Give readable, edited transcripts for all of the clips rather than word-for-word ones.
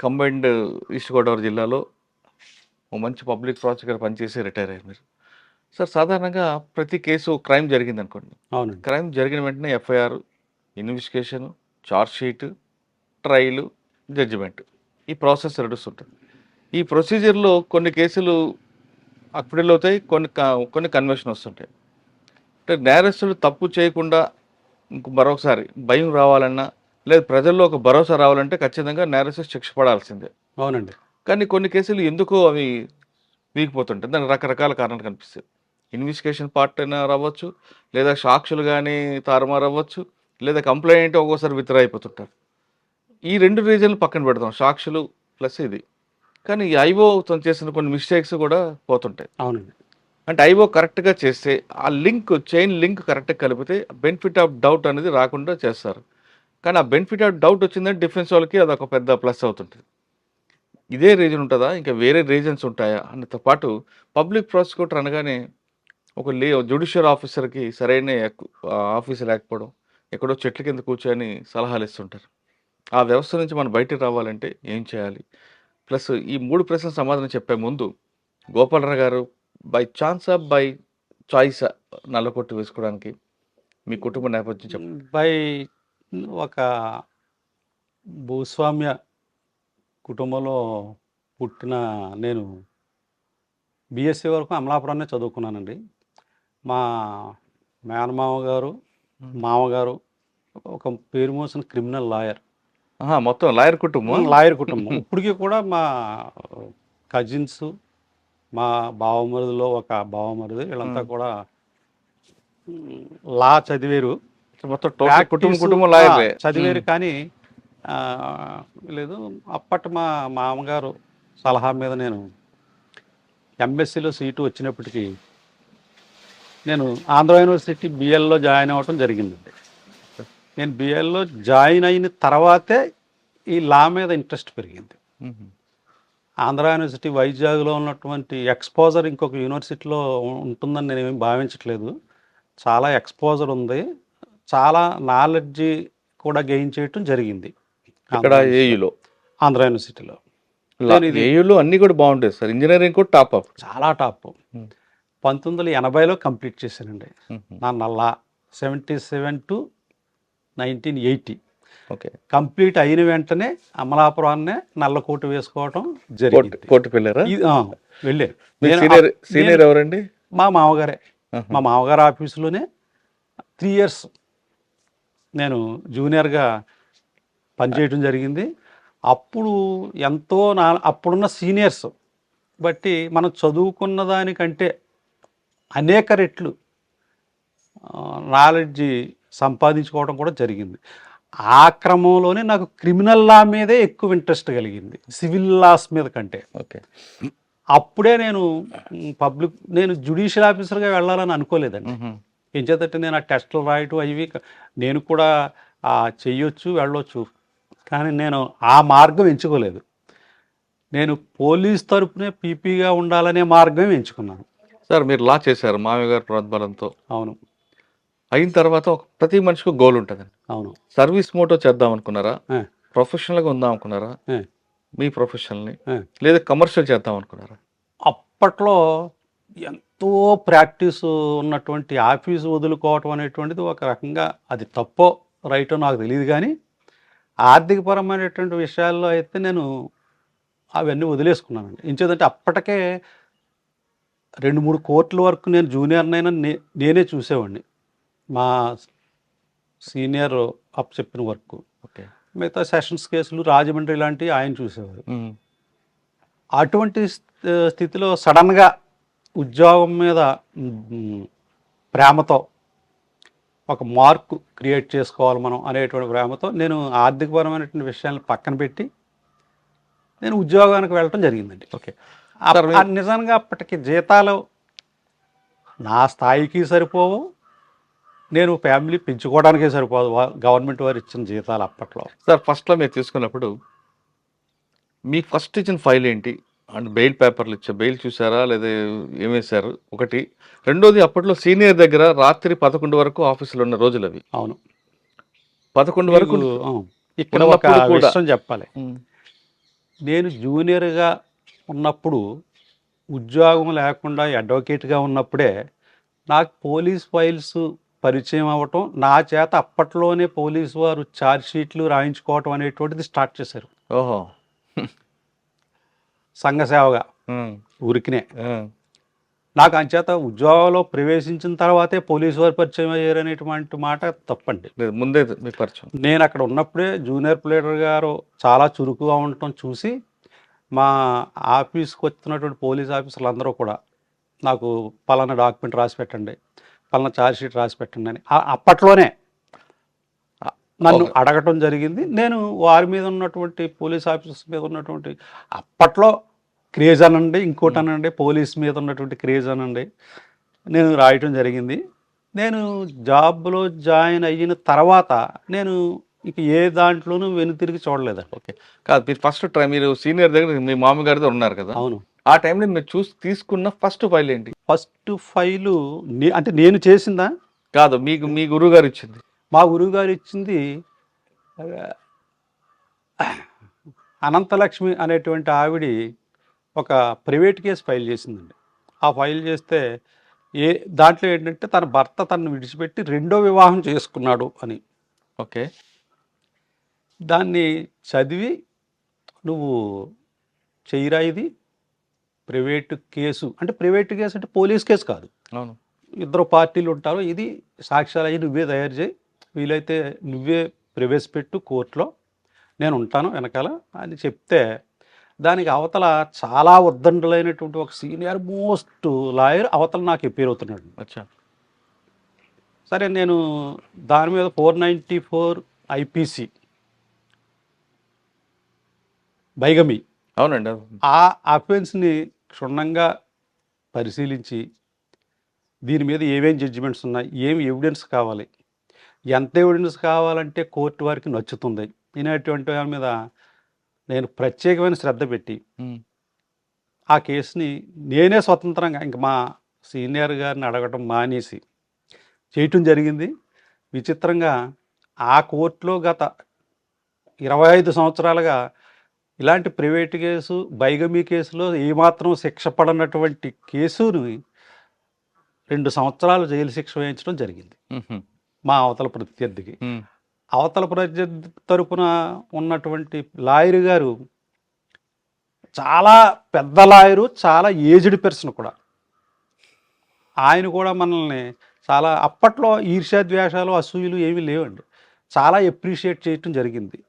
Combined east Godavari జిల్లాలో ఓ మంచి public prosecutor పనిచేసి రిటైర్ అయ్యారు మీరు. సార్ సాధారణంగా ప్రతి కేసు క్రైమ్ జరిగిందనుకోండి. అవునండి. క్రైమ్ జరిగిన వెంటనే FIR, investigation, charge sheet, trial, judgement. ఈ ప్రాసెస్ నడుస్తుంటుంది. ఈ ప్రొసీజర్‌లో కొన్ని కేసులు అక్విడల్ అవుతాయి. కొన్ని కన్విక్షన్ వస్తుంటాయి. అంటే నేరస్తుడు తప్పు చేయకుండా మరొకసారి భయం రావాలన్నా, లేదా ప్రజల్లో ఒక భరోసా రావాలంటే ఖచ్చితంగా నేరస్తుడు శిక్ష పడాల్సిందే. అవునండి. కానీ కొన్ని కేసులు ఎందుకో అవి వీగిపోతుంటాయి. దానికి రకరకాల కారణాలు కనిపిస్తాయి. ఇన్వెస్టిగేషన్ పార్ట్ అయినా రావచ్చు, లేదా సాక్షులు కానీ తారుమారు అవ్వచ్చు, లేదా కంప్లైంట్ ఒక్కోసారి విత్డ్రా అయిపోతుంటారు. ఈ 2 రీజన్లు పక్కన పెడదాం, సాక్షులు ప్లస్ ఇది. కానీ ఈ ఐఓ తను చేసిన కొన్ని మిస్టేక్స్ కూడా పోతుంటాయి. అవునండి. అంటే ఐఓ కరెక్ట్‌గా చేస్తే ఆ చైన్ లింక్ కరెక్ట్‌గా కలిపితే బెనిఫిట్ ఆఫ్ డౌట్ అనేది రాకుండా చేస్తారు. కానీ ఆ బెనిఫిట్ ఆఫ్ డౌట్ వచ్చిందంటే డిఫెన్స్ వాళ్ళకి అదొక పెద్ద ప్లస్ అవుతుంటుంది. ఇదే రీజన్ ఉంటుందా? ఇంకా వేరే రీజన్స్ ఉంటాయా? అన్నతో పాటు పబ్లిక్ ప్రాసిక్యూటర్ అనగానే ఒక జ్యుడిషియల్ ఆఫీసర్‌కి సరైన ఆఫీస్ లేకపోవడం, ఎక్కడో చెట్ల కింద కూర్చొని సలహాలు ఇస్తుంటారు. ఆ వ్యవస్థ నుంచి మనం బయటికి రావాలంటే ఏం చేయాలి? ప్లస్ ఈ 3 ప్రశ్నలకు సమాధానం చెప్పే ముందు గోపాలరావు గారు బై ఛాన్సా, బై చాయిసా నల్లకొట్టు వేసుకోవడానికి మీ కుటుంబ నేపథ్యం చెప్పండి. బై ఒక భూస్వామ్య కుటుంబంలో పుట్టిన నేను బీఎస్సీ వరకు అమలాపురాన్నే చదువుకున్నానండి. మా మేనమామ గారు, మామగారు ఒక పేరు మోసిన క్రిమినల్ లాయర్. మొత్తం లాయర్ కుటుంబం. లాయర్ కుటుంబం. ఇప్పటికీ కూడా మా కజిన్స్, మా బావమరుదులో ఒక బావమరుదు వీళ్ళంతా కూడా లా చదివేరు. మొత్తం టోటల్ కుటుంబం లాయరే చదివేరు. కానీ లేదు, అప్పటి మా మామగారు సలహా మీద నేను ఎంఎస్సిలో సీటు వచ్చినప్పటికీ నేను ఆంధ్ర యూనివర్సిటీ బిఎల్లో జాయిన్ అవ్వటం జరిగిందండి. నేను బిఎల్లో జాయిన్ అయిన తర్వాతే ఈ లా మీద ఇంట్రెస్ట్ పెరిగింది. ఆంధ్ర యూనివర్సిటీ వైజాగ్లో ఉన్నటువంటి ఎక్స్పోజర్ ఇంకొక యూనివర్సిటీలో ఉంటుందని నేను ఏమి భావించట్లేదు. చాలా ఎక్స్పోజర్ ఉంది, చాలా నాలెడ్జి కూడా గెయిన్ చేయటం జరిగింది ఇక్కడ ఏయులో, ఆంధ్ర యూనివర్సిటీలో. ఏయులో అన్నీ కూడా బాగుంటాయి సార్. ఇంజనీరింగ్ కూడా టాప్ ఆఫ్, చాలా టాప్. 1980లో కంప్లీట్ చేశానండి నా లా. 77 to 1980 ఓకే. కంప్లీట్ అయిన వెంటనే అమలాపురాన్నే నల్లకోటు వేసుకోవటం జరిగింది. కోర్టు వెళ్ళారా? వెళ్ళాను. సీనియర్ ఎవరండి? మా మామగారే. మా మామగారు ఆఫీసులోనే 3 years నేను జూనియర్గా పనిచేయటం జరిగింది. అప్పుడు ఎంతో అప్పుడున్న సీనియర్స్ బట్టి మనం చదువుకున్న దానికంటే అనేక రెట్లు నాలెడ్జి సంపాదించుకోవడం కూడా జరిగింది. ఆ క్రమంలోనే నాకు క్రిమినల్ లా మీదే ఎక్కువ ఇంట్రెస్ట్ కలిగింది, సివిల్ లాస్ మీద కంటే. ఓకే. అప్పుడే నేను జ్యుడిషియల్ ఆఫీసర్గా వెళ్ళాలని అనుకోలేదండి. ఏం చేతంటే నేను ఆ టెస్టులు రాయటం అవి నేను కూడా చెయ్యొచ్చు, వెళ్ళొచ్చు. కానీ నేను ఆ మార్గం ఎంచుకోలేదు. నేను పోలీస్ తరపునే పీపీగా ఉండాలనే మార్గం ఎంచుకున్నాను. సార్ మీరు లా చేశారు మామయ్య గారి ప్రోద్బలంతో. అవును. అయిన తర్వాత ప్రతి మనిషికి గోల్ ఉంటుందండి. అవును. సర్వీస్ మోటో చేద్దాం అనుకున్నారా? ప్రొఫెషనల్గా ఉందాం అనుకున్నారా మీ ప్రొఫెషనల్ని, లేదా కమర్షియల్ చేద్దాం అనుకున్నారా? అప్పట్లో ఎంతో ప్రాక్టీస్ ఉన్నటువంటి ఆఫీసు వదులుకోవటం అనేటువంటిది ఒక రకంగా అది తప్పో రైటో నాకు తెలియదు. కానీ ఆర్థికపరమైనటువంటి విషయాల్లో అయితే నేను అవన్నీ వదిలేసుకున్నానండి. ఎంచేదంటే అప్పటికే 2-3 కోట్ల వరకు నేను జూనియర్నైనా నేనే చూసేవాడిని. మా సీనియర్ అప్ చెప్పిన వర్క్. ఓకే. మిగతా సెషన్స్ కేసులు రాజమండ్రి లాంటివి ఆయన చూసేవారు. అటువంటి స్థితిలో సడన్గా ఉద్యోగం మీద ప్రేమతో ఒక మార్కు క్రియేట్ చేసుకోవాలి మనం అనేటువంటి ప్రేమతో నేను ఆర్థికపరమైనటువంటి విషయాలను పక్కన పెట్టి నేను ఉద్యోగానికి వెళ్ళటం జరిగిందండి. ఓకే. నిజంగా అప్పటికి జీతాలు నా స్థాయికి సరిపోవు, నేను ఫ్యామిలీ పెంచుకోవడానికే సరిపోదు గవర్నమెంట్ వారు ఇచ్చిన జీతాలు అప్పట్లో. సార్ ఫస్ట్లో మీరు తీసుకున్నప్పుడు మీకు ఫస్ట్ ఇచ్చిన ఫైల్ ఏంటి? అండ్ బెయిల్ పేపర్లు బెయిల్ చూసారా, లేదా ఏం వేశారు? ఒకటి. రెండోది, అప్పట్లో సీనియర్ దగ్గర రాత్రి 11 వరకు ఆఫీసులో ఉన్న రోజులు అవి. అవును. 11 వరకు ఇక్కడ ఒక విషయం చెప్పాలి. నేను జూనియర్గా ఉన్నప్పుడు ఉద్యోగం లేకుండా అడ్వకేట్గా ఉన్నప్పుడే నాకు పోలీస్ ఫైల్స్ పరిచయం అవ్వటం, నా చేత అప్పట్లోనే పోలీసు వారు ఛార్జ్ షీట్లు రాయించుకోవటం అనేటువంటిది స్టార్ట్ చేశారు ఓహో. సంఘ సేవగా ఉమ్, ఊరికినే. ఉమ్, నాకు అంచేత ఉద్యోగంలో ప్రవేశించిన తర్వాతే పోలీసు వారు పరిచయం అయ్యారు అనేటువంటి మాట తప్పండి. లేదు ముందే మీ పరిచయం. నేను అక్కడ ఉన్నప్పుడే జూనియర్ ప్లేడర్ గారు చాలా చురుకుగా ఉండటం చూసి మా ఆఫీస్కి వచ్చినటువంటి పోలీస్ ఆఫీసర్లు అందరూ కూడా నాకు పలానా డాక్యుమెంట్ రాసి పెట్టండి, పలానా ఛార్జ్ షీట్ రాసి పెట్టండి అని అప్పట్లోనే నన్ను ఓకే. అడగటం జరిగింది. నేను వారి మీద ఉన్నటువంటి పోలీస్ ఆఫీసర్స్ మీద ఉన్నటువంటి అప్పట్లో క్రేజ్ అనండి, ఇంకోటి అనండి, పోలీస్ మీద ఉన్నటువంటి క్రేజ్ అనండి, నేను రాయటం జరిగింది. నేను జాబ్లో జాయిన్ అయిన తర్వాత నేను ఇక ఏ దాంట్లోనూ వెనుతిరిగి చూడలేదండి. ఓకే. కాదు, మీరు ఫస్ట్ ట్రై, మీరు సీనియర్ దగ్గర మీ మామగారితో ఉన్నారు కదా, అవును. ఆ టైంలో మీరు చూసి తీసుకున్న ఫస్ట్ ఫైల్ ఏంటి? ఫస్ట్ ఫైలు అంటే నేను చేసిందా? కాదు, మీకు మీ గురువు గారు ఇచ్చింది. మా గురువు గారు ఇచ్చింది అనంతలక్ష్మి అనేటువంటి ఆవిడ ఒక ప్రైవేట్ కేసు ఫైల్ చేసిందండి. ఆ ఫైల్ చేస్తే దాంట్లో ఏంటంటే తన భర్త తనను విడిచిపెట్టి రెండో వివాహం చేసుకున్నాడు అని. ఓకే. దాన్ని చదివి నువ్వు చెయ్యరా, ఇది ప్రైవేటు కేసు అంటే, ప్రైవేటు కేసు అంటే పోలీస్ కేసు కాదు, అవును. ఇద్దరు పార్టీలు ఉంటారు, ఇది సాక్ష్యాలు అయ్యి నువ్వే తయారు చేయి, వీలైతే నువ్వే ప్రవేశపెట్టు కోర్టులో, నేను ఉంటాను వెనకాల అని చెప్తే, దానికి అవతల చాలా ఉద్దండులైనటువంటి ఒక సీనియర్ మోస్ట్ లాయర్ అవతల నాకు అపీర్ అవుతున్నాడు. అచ్చా. సరే, నేను దాని మీద 494 ఐపీసీ బైగమి అవునండి, అవును. ఆ అఫెన్స్ని క్షుణ్ణంగా పరిశీలించి దీని మీద ఏమేం జడ్జిమెంట్స్ ఉన్నాయి, ఏమి ఎవిడెన్స్ కావాలి, ఎంత ఎవిడెన్స్ కావాలంటే కోర్టు వారికి నచ్చుతుంది అనేటువంటి దాని మీద నేను ప్రత్యేకమైన శ్రద్ధ పెట్టి ఉమ్, ఆ కేసుని నేనే స్వతంత్రంగా ఇంక మా సీనియర్ గారిని అడగటం మానేసి చేయటం జరిగింది. విచిత్రంగా ఆ కోర్టులో గత 25 సంవత్సరాలుగా ఇలాంటి ప్రైవేట్ కేసు, బైగమీ కేసులో ఏమాత్రం శిక్ష పడనటువంటి కేసుని 2 సంవత్సరాలు జైలు శిక్ష వేయించడం జరిగింది ఉహు, మా అవతల ప్రత్యర్థికి. ఉమ్, అవతల ప్రత్యర్థి తరపున ఉన్నటువంటి లాయర్ గారు చాలా పెద్ద లాయరు, చాలా ఏజ్డ్ పర్సన్ కూడా. ఆయన కూడా మనల్ని చాలా, అప్పట్లో ఈర్ష్యాద్వేషాలు, అసూయలు ఏమీ లేవండి, చాలా ఎప్రిషియేట్ చేయటం జరిగింది.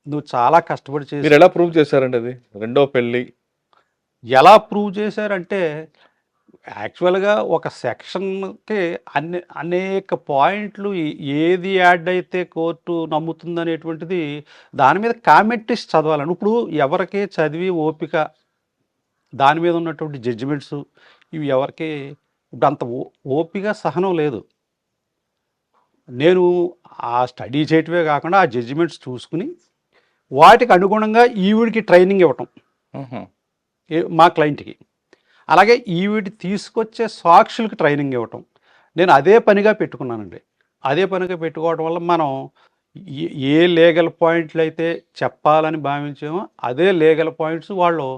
నువ్వు చాలా కష్టపడి చేసి. మీరు ఎలా ప్రూవ్ చేశారండి అది రెండో పెళ్ళి? ఎలా ప్రూవ్ చేశారంటే, యాక్చువల్గా ఒక సెక్షన్కి అనేక పాయింట్లు ఏది యాడ్ అయితే కోర్టు నమ్ముతుంది అనేటువంటిది దాని మీద కామెంట్రీస్ చదవాలని. ఇప్పుడు ఎవరికి చదివి ఓపిక, దాని మీద ఉన్నటువంటి జడ్జిమెంట్స్ ఇవి ఎవరికి ఇప్పుడు అంత ఓపిక, సహనం లేదు. నేను ఆ స్టడీ చేయటమే కాకుండా ఆ జడ్జిమెంట్స్ చూసుకుని వాటికి అనుగుణంగా ఈవిడికి ట్రైనింగ్ ఇవ్వటం, ఉహు, మా క్లయింట్కి. అలాగే ఈవిడి తీసుకొచ్చే సాక్షులకు ట్రైనింగ్ ఇవ్వటం నేను అదే పనిగా పెట్టుకున్నానండి. అదే పనిగా పెట్టుకోవడం వల్ల మనం ఏ లీగల్ పాయింట్లు అయితే చెప్పాలని భావించామో అదే లీగల్ పాయింట్స్ వాళ్ళు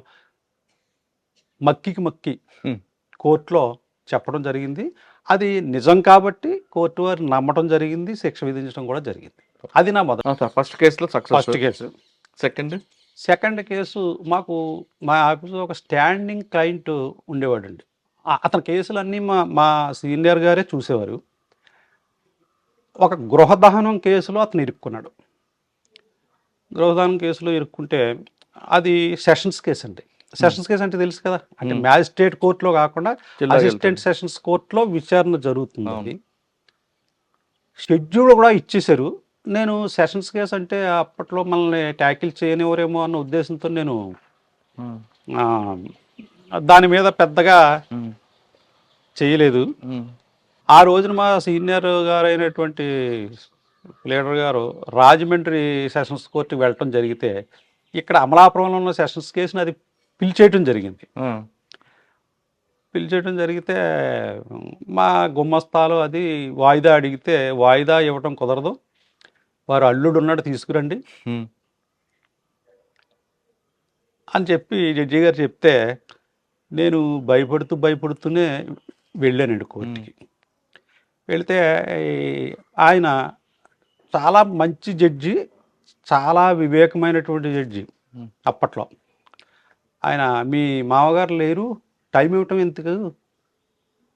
మక్కి ఉమ్, కోర్టులో చెప్పడం జరిగింది. అది నిజం కాబట్టి కోర్టు వారు నమ్మటం జరిగింది, శిక్ష విధించడం కూడా జరిగింది. అది నా మొదటి ఫస్ట్ కేసులో success. First case. Second case మాకు మా ఆఫీస్లో ఒక స్టాండింగ్ క్లయింట్ ఉండేవాడండి. అతని కేసులన్నీ మా సీనియర్ గారే చూసేవారు. ఒక గృహదహనం కేసులో అతను ఇరుక్కున్నాడు. గృహదహనం కేసులో ఇరుక్కుంటే అది సెషన్స్ కేసు అండి. సెషన్స్ కేసు అంటే తెలుసు కదా, అంటే మ్యాజిస్ట్రేట్ కోర్టులో కాకుండా అసిస్టెంట్ సెషన్స్ కోర్టులో విచారణ జరుగుతుంది. అది షెడ్యూల్ కూడా ఇచ్చేశారు. నేను సెషన్స్ కేసు అంటే అప్పట్లో మనల్ని ట్యాకిల్ చేయనివ్వరేమో అన్న ఉద్దేశంతో నేను దాని మీద పెద్దగా చేయలేదు. ఆ రోజున మా సీనియర్ గారు అయినటువంటి లీడర్ గారు రాజమండ్రి సెషన్స్ కోర్టుకి వెళ్ళటం జరిగితే, ఇక్కడ అమలాపురంలో ఉన్న సెషన్స్ కేసుని అది పిలిచేయటం జరిగింది. పిలిచేయటం జరిగితే మా గుమ్మస్తాలు అది వాయిదా అడిగితే, వాయిదా ఇవ్వటం కుదరదు, వారు అల్లుడు ఉన్నాడు తీసుకురండి, అని చెప్పి జడ్జి గారు చెప్తే నేను భయపడుతూనే వెళ్ళానండి కోర్టుకి. వెళితే ఈ ఆయన చాలా మంచి జడ్జి, చాలా వివేకమైనటువంటి జడ్జి ఉమ్, అప్పట్లో. ఆయన మీ మామగారు లేరు, టైం ఇవ్వటం ఎందుకు,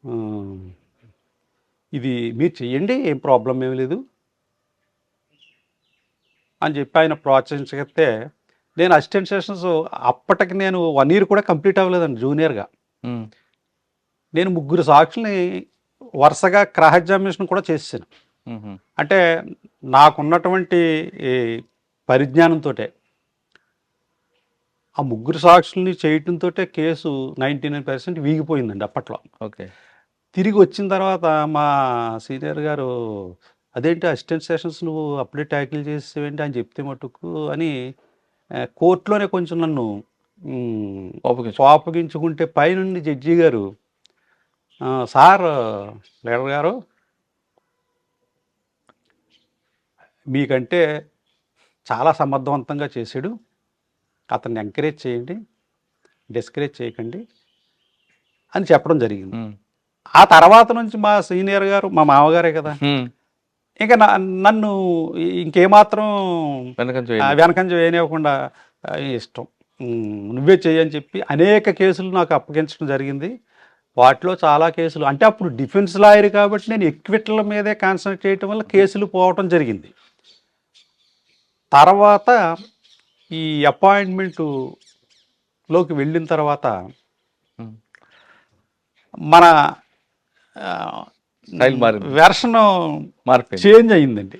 ఆ, ఇది మీరు చెయ్యండి, ఏం ప్రాబ్లం ఏమి లేదు అని చెప్పి ఆయన ప్రోత్సహించగితే నేను అసిస్టెంట్ సెషన్స్ అప్పటికి నేను 1 year కూడా కంప్లీట్ అవ్వలేదండి జూనియర్గా. ఉమ్, నేను 3 సాక్షుల్ని వరుసగా క్రాస్ ఎగ్జామినేషన్ కూడా చేసాను. ఉమ్, అంటే నాకున్నటువంటి ఈ పరిజ్ఞానంతో ఆ 3 సాక్షుల్ని చేయటంతో కేసు 99% వీగిపోయిందండి అప్పట్లో. ఓకే. తిరిగి వచ్చిన తర్వాత మా సీనియర్ గారు అదేంటి అసిస్టెంట్ సెషన్స్ నువ్వు అప్పుడే ట్యాకిల్ చేసేవేంటి అని చెప్తే మటుకు అని కోర్టులోనే కొంచెం నన్ను కోపగించు. కోపగించుకుంటే పైనుండి జడ్జి గారు సార్ లీడర్ గారు మీకంటే చాలా సమర్థవంతంగా చేశాడు, అతన్ని ఎంకరేజ్ చేయండి, డిస్కరేజ్ చేయకండి అని చెప్పడం జరిగింది. ఉమ్, ఆ తర్వాత నుంచి మా సీనియర్ గారు మా మామగారే కదా, ఉమ్, ఇంకా నన్ను ఇంకేమాత్రం వెనకంజ వేయండి. వెనకంజ వేయనివ్వకుండా ఇష్టం నువ్వే చేయని చెప్పి అనేక కేసులు నాకు అప్పగించడం జరిగింది. వాటిలో చాలా కేసులు అంటే అప్పుడు డిఫెన్స్ లాయర్ కాబట్టి నేను ఎక్విట్ల మీదే కాన్సన్ట్రేట్ చేయటం వల్ల కేసులు పోవటం జరిగింది. తర్వాత ఈ అపాయింట్మెంటులోకి వెళ్ళిన తర్వాత ఉమ్, మన స్టైల్ మారింది, వెర్షన్ మారిపోయింది. చేంజ్ అయ్యిందండి.